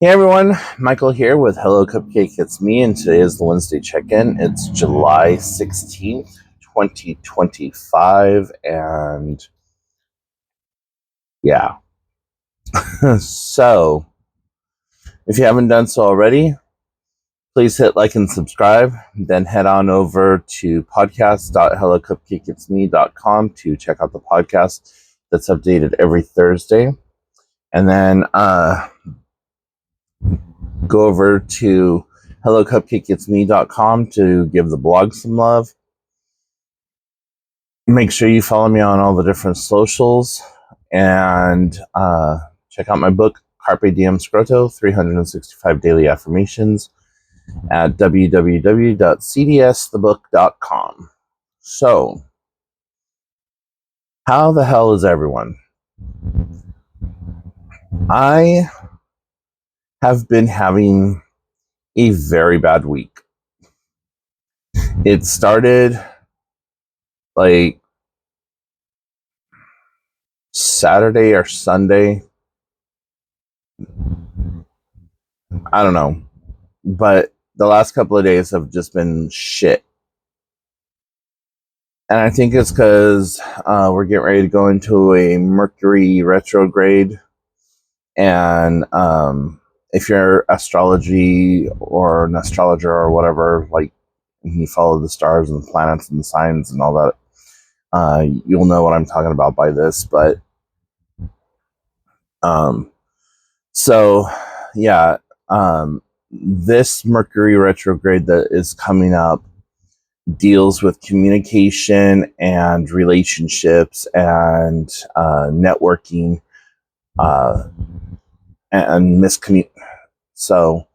Hey everyone, Michael here with Hello Cupcake It's Me, and today is the Wednesday check-in. It's July 16th, 2025, and yeah. So, if you haven't done so already, please hit like and subscribe. Then head on over to podcast.hellocupcakeitsme.com to check out the podcast that's updated every Thursday. And then go over to hellocupcakeitsme.com to give the blog some love. Make sure you follow me on all the different socials and check out my book, Carpe Diem Scroto, 365 Daily Affirmations at www.cdsthebook.com. So, how the hell is everyone? I have been having a very bad week. It started like Saturday or Sunday. I don't know. But the last couple of days have just been shit. And I think it's because we're getting ready to go into a Mercury retrograde. And if you're astrology or an astrologer or whatever, like you follow the stars and the planets and the signs and all that, you'll know what I'm talking about by this. But so, yeah, this Mercury retrograde that is coming up deals with communication and relationships and networking and So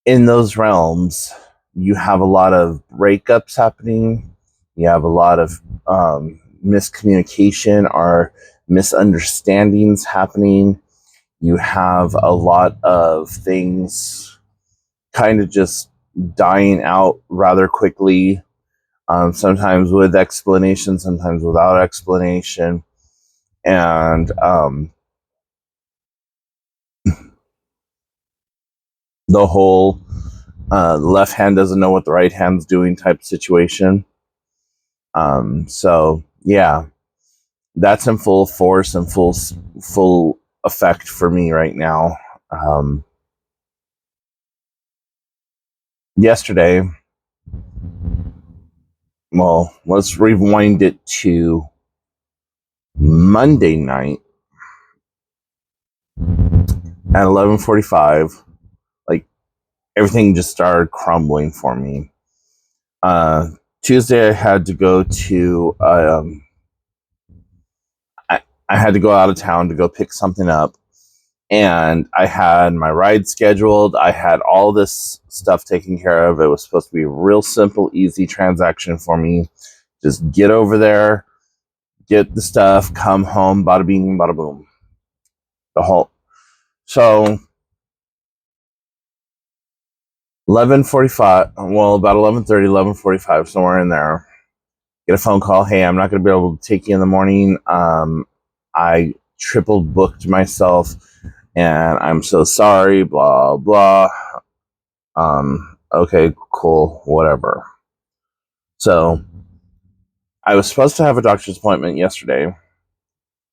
in those realms, you have a lot of breakups happening. You have a lot of miscommunication or misunderstandings happening. You have a lot of things kind of just dying out rather quickly, sometimes with explanation, sometimes without explanation. And the whole left hand doesn't know what the right hand's doing type situation. So, yeah, that's in full force and full effect for me right now. Yesterday, well, let's rewind it to Monday night at 11:45. Like, everything just started crumbling for me. Tuesday, I had to go to I had to go out of town to go pick something up, and I had my ride scheduled. I had all this stuff taken care of. It was supposed to be a real simple, easy transaction for me. Just get over there, get the stuff, come home, bada bing, bada boom. So 11:45, well, about 11:30, 11:45, somewhere in there, get a phone call. Hey, I'm not going to be able to take you in the morning. I triple booked myself, and I'm so sorry, blah, blah. Okay, cool, whatever. So I was supposed to have a doctor's appointment yesterday,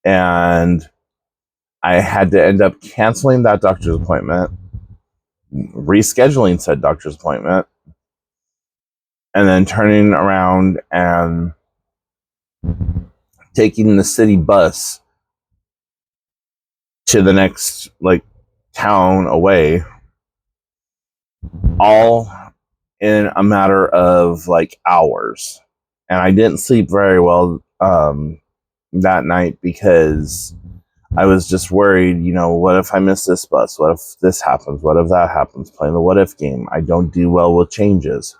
and I had to end up canceling that doctor's appointment, rescheduling said doctor's appointment, and then turning around and taking the city bus to the next town away, all in a matter of hours. And I didn't sleep very well that night because I was just worried, what if I miss this bus? What if this happens? What if that happens? Playing the what if game. I don't do well with changes.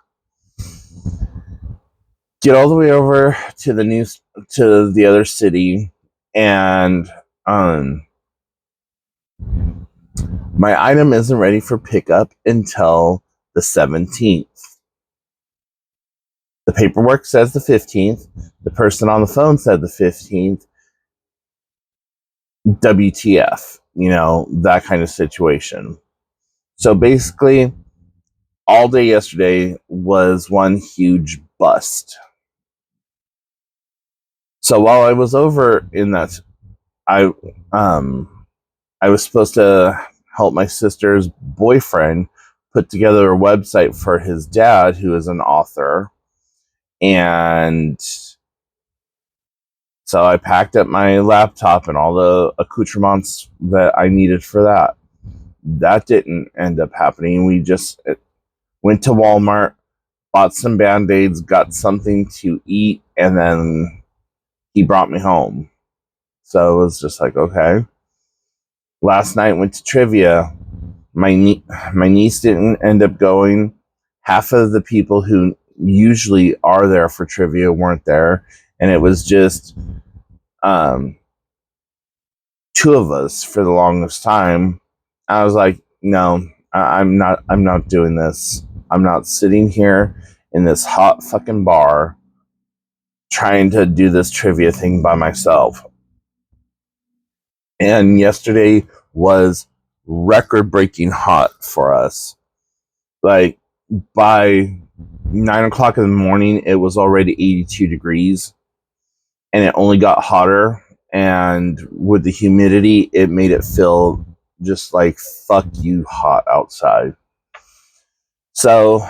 Get all the way over to the other city, and my item isn't ready for pickup until the 17th. The paperwork says the 15th. The person on the phone said the 15th. WTF. that kind of situation. So basically, all day yesterday was one huge bust. So while I was over in that, I I was supposed to help my sister's boyfriend put together a website for his dad, who is an author. And so I packed up my laptop and all the accoutrements that I needed for that. That didn't end up happening. We just went to Walmart, bought some Band-Aids, got something to eat, and then he brought me home. So it was just like, okay. Last night went to trivia. My niece didn't end up going. Half of the people who usually are there for trivia weren't there, and it was just two of us for the longest time. I was like, no, I'm not doing this. I'm not sitting here in this hot fucking bar trying to do this trivia thing by myself. And yesterday was record-breaking hot for us. Like, by 9 o'clock in the morning, it was already 82 degrees, and it only got hotter. And with the humidity, it made it feel just like fuck you hot outside. So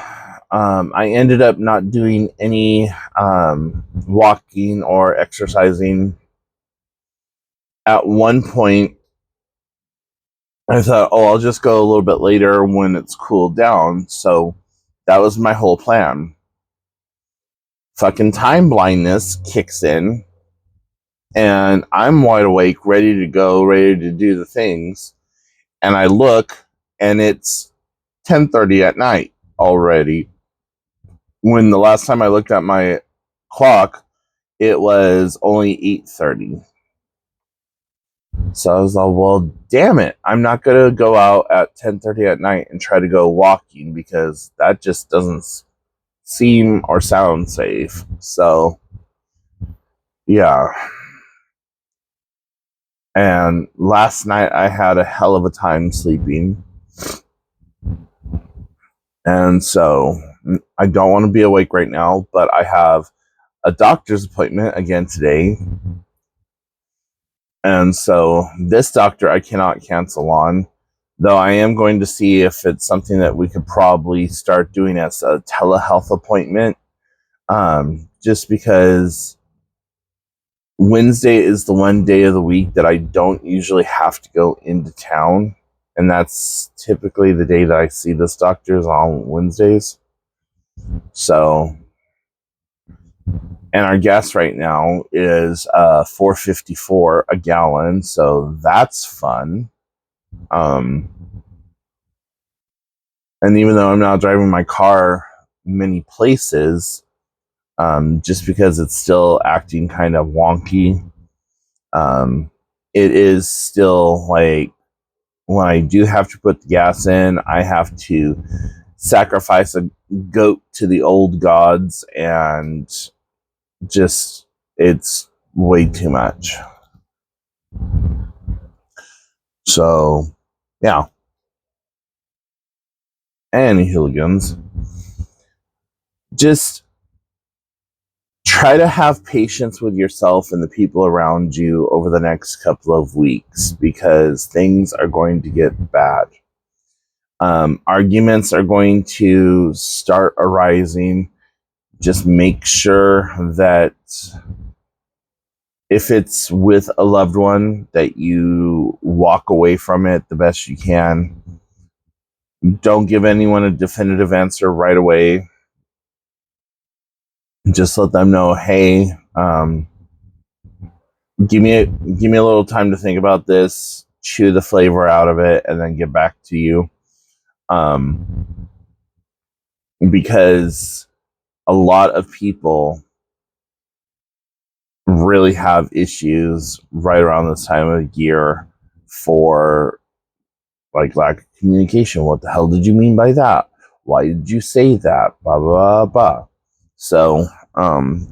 I ended up not doing any walking or exercising. At one point, I thought, I'll just go a little bit later when it's cooled down. So that was my whole plan. Fucking time blindness kicks in, and I'm wide awake, ready to go, ready to do the things. And I look, and it's 10:30 at night already. When the last time I looked at my clock, it was only 8:30. So I was like, well, damn it. I'm not going to go out at 10:30 at night and try to go walking, because that just doesn't seem or sound safe. So, yeah. And last night I had a hell of a time sleeping. And so I don't want to be awake right now, but I have a doctor's appointment again today. And so this doctor I cannot cancel on, though I am going to see if it's something that we could probably start doing as a telehealth appointment. Just because Wednesday is the one day of the week that I don't usually have to go into town. And that's typically the day that I see this doctor is on Wednesdays. So, and our gas right now is $4.54 a gallon, so that's fun. And even though I'm not driving my car many places, just because it's still acting kind of wonky, it is still like, when I do have to put the gas in, I have to sacrifice a goat to the old gods, and just, it's way too much. So, yeah. And hooligans, just try to have patience with yourself and the people around you over the next couple of weeks, because things are going to get bad. Arguments are going to start arising. Just make sure that if it's with a loved one, that you walk away from it the best you can. Don't give anyone a definitive answer right away. Just let them know, hey, give me a little time to think about this, chew the flavor out of it, and then get back to you. Because a lot of people really have issues right around this time of year for like lack of communication. What the hell did you mean by that? Why did you say that? Blah, blah, blah. So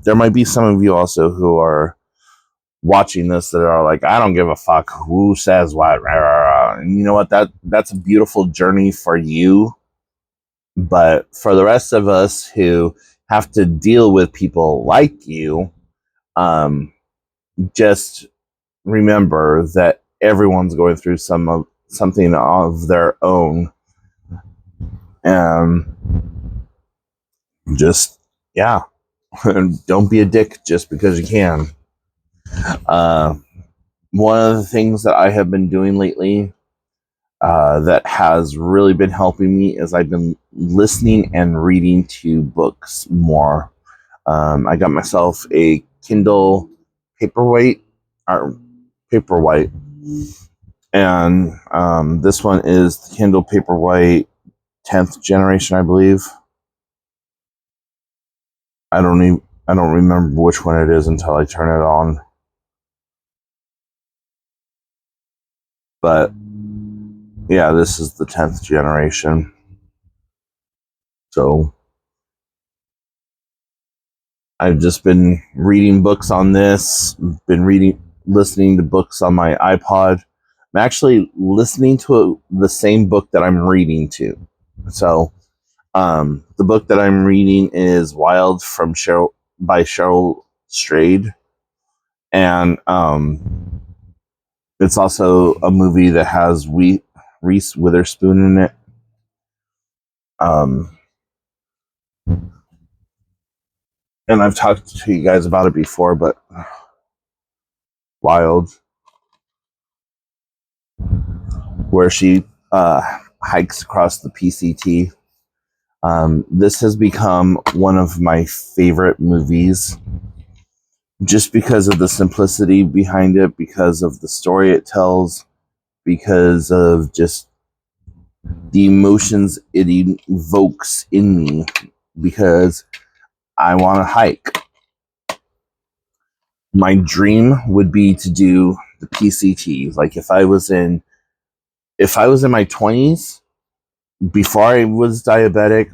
there might be some of you also who are watching this that are like, I don't give a fuck who says what. And you know what? That's a beautiful journey for you. But for the rest of us who have to deal with people like you, just remember that everyone's going through something of their own. And just, yeah, don't be a dick just because you can. One of the things that I have been doing lately that has really been helping me is I've been listening and reading to books more. I got myself a Kindle Paperwhite, or Paperwhite, and this one is the Kindle Paperwhite 10th generation, I believe. I don't remember which one it is until I turn it on. But yeah, this is the 10th generation. So I've just been reading books on this, listening to books on my iPod. I'm actually listening to the same book that I'm reading to. So the book that I'm reading is Wild by Cheryl Strayed. And it's also a movie that has Reese Witherspoon in it. And I've talked to you guys about it before, but Wild, where she hikes across the PCT. This has become one of my favorite movies just because of the simplicity behind it, because of the story it tells, because of just the emotions it evokes in me, because I want to hike. My dream would be to do the PCT. Like if I was in my 20s, before I was diabetic,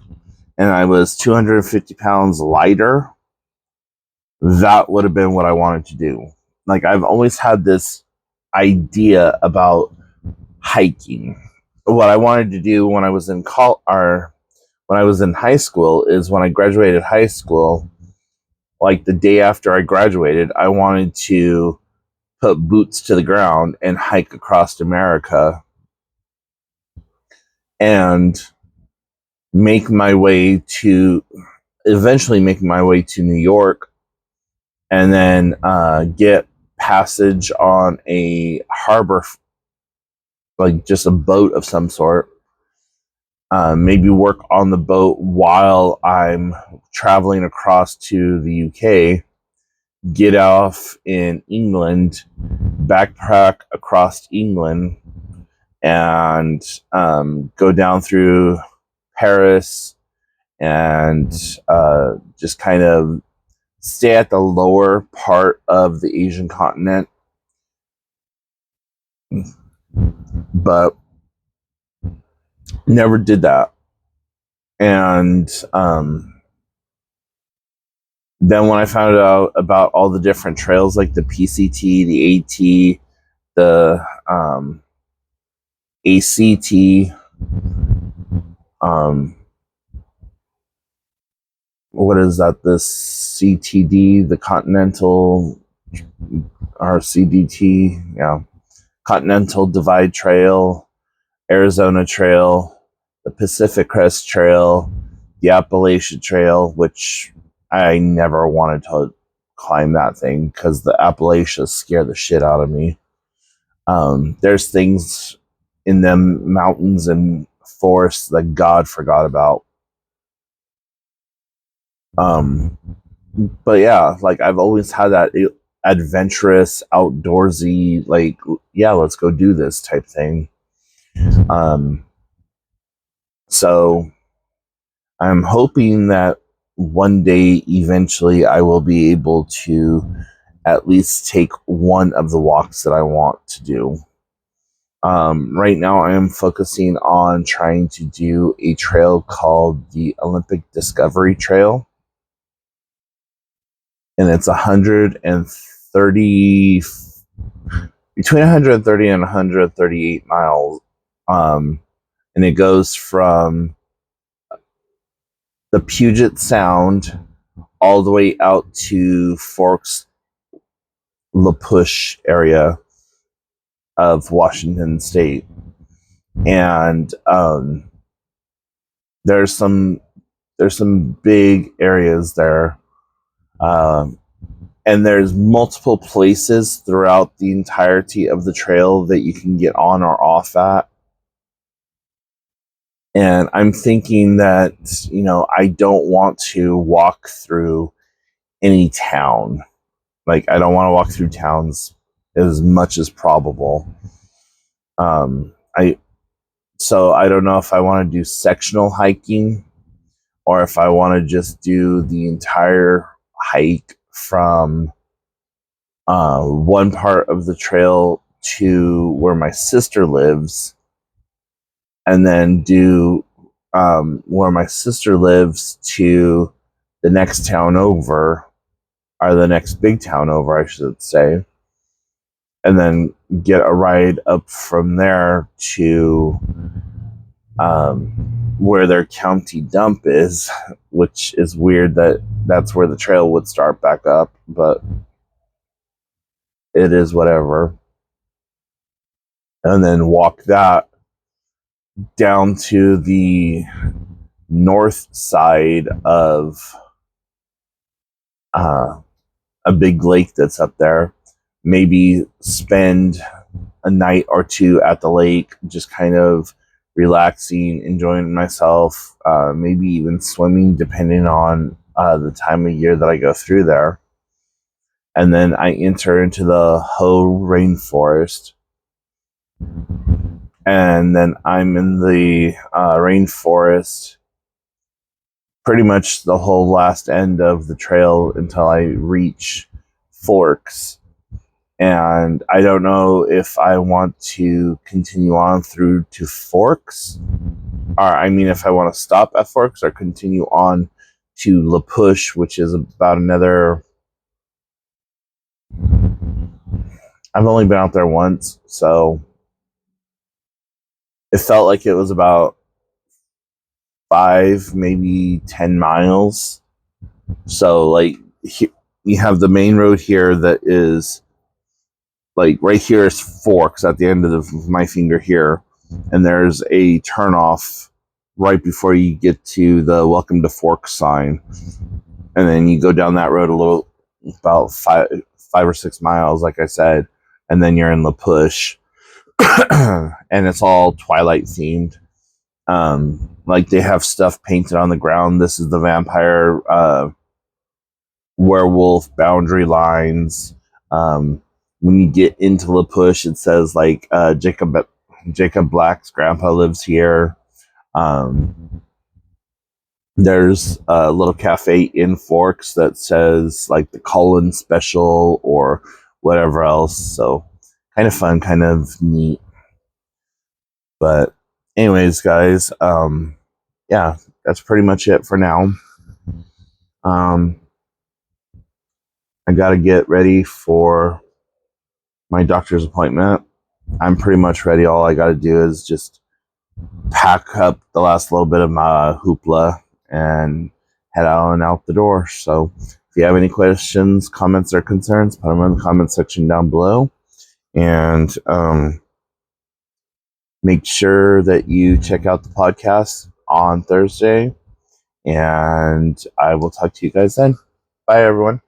and I was 250 pounds lighter, that would have been what I wanted to do. Like I've always had this idea about hiking. What I wanted to do when I was in when I was in high school is when I graduated high school, like the day after I graduated, I wanted to put boots to the ground and hike across America and eventually make my way to New York, and then get passage on a harbor, like just a boat of some sort. Maybe work on the boat while I'm traveling across to the UK, get off in England, backpack across England, and go down through Paris and just kind of stay at the lower part of the Asian continent. But never did that. And then when I found out about all the different trails, like the PCT, the AT, the ACT, what is that? The CTD, the Continental, or CDT, yeah, Continental Divide Trail, Arizona Trail, the Pacific Crest Trail, the Appalachian Trail, which I never wanted to climb that thing because the Appalachians scare the shit out of me. There's things in them mountains and forests that God forgot about. But yeah, like I've always had that adventurous, outdoorsy, like, yeah, let's go do this type thing. So I'm hoping that one day, eventually, I will be able to at least take one of the walks that I want to do. Right now, I am focusing on trying to do a trail called the Olympic Discovery Trail. And it's 130 130, between 130 and 138 miles. And it goes from the Puget Sound all the way out to Forks, La Push area of Washington State. And there's some big areas there. And there's multiple places throughout the entirety of the trail that you can get on or off at. And I'm thinking that, I don't want to walk through any town. Like, I don't want to walk through towns as much as probable. So I don't know if I want to do sectional hiking or if I want to just do the entire hike from one part of the trail to where my sister lives, and then do where my sister lives to the next town over, or the next big town over, I should say, and then get a ride up from there to where their county dump is, which is weird that that's where the trail would start back up, but it is whatever. And then walk that down to the north side of a big lake that's up there. Maybe spend a night or two at the lake, just kind of relaxing, enjoying myself, maybe even swimming, depending on the time of year that I go through there. And then I enter into the Hoh rainforest. And then I'm in the rainforest pretty much the whole last end of the trail until I reach Forks. And I don't know if I want to continue on through to Forks, or if I want to stop at Forks or continue on to La Push, which is about another. I've only been out there once, so it felt like it was about 5, maybe 10 miles. So, like, you have the main road here that is, like, right here is Forks at the end of my finger here. And there's a turnoff right before you get to the Welcome to Forks sign. And then you go down that road a little, about 5 or 6 miles, like I said. And then you're in La Push. And it's all Twilight themed. Like, they have stuff painted on the ground. This is the vampire werewolf boundary lines. When you get into La Push, it says like Jacob Black's grandpa lives here. There's a little cafe in Forks that says like the Cullen special or whatever else. So kind of fun, kind of neat. But anyways, guys, yeah, that's pretty much it for now. I got to get ready for my doctor's appointment. I'm pretty much ready. All I got to do is just pack up the last little bit of my hoopla and head out the door. So if you have any questions, comments, or concerns, put them in the comment section down below. And make sure that you check out the podcast on Thursday. And I will talk to you guys then. Bye, everyone.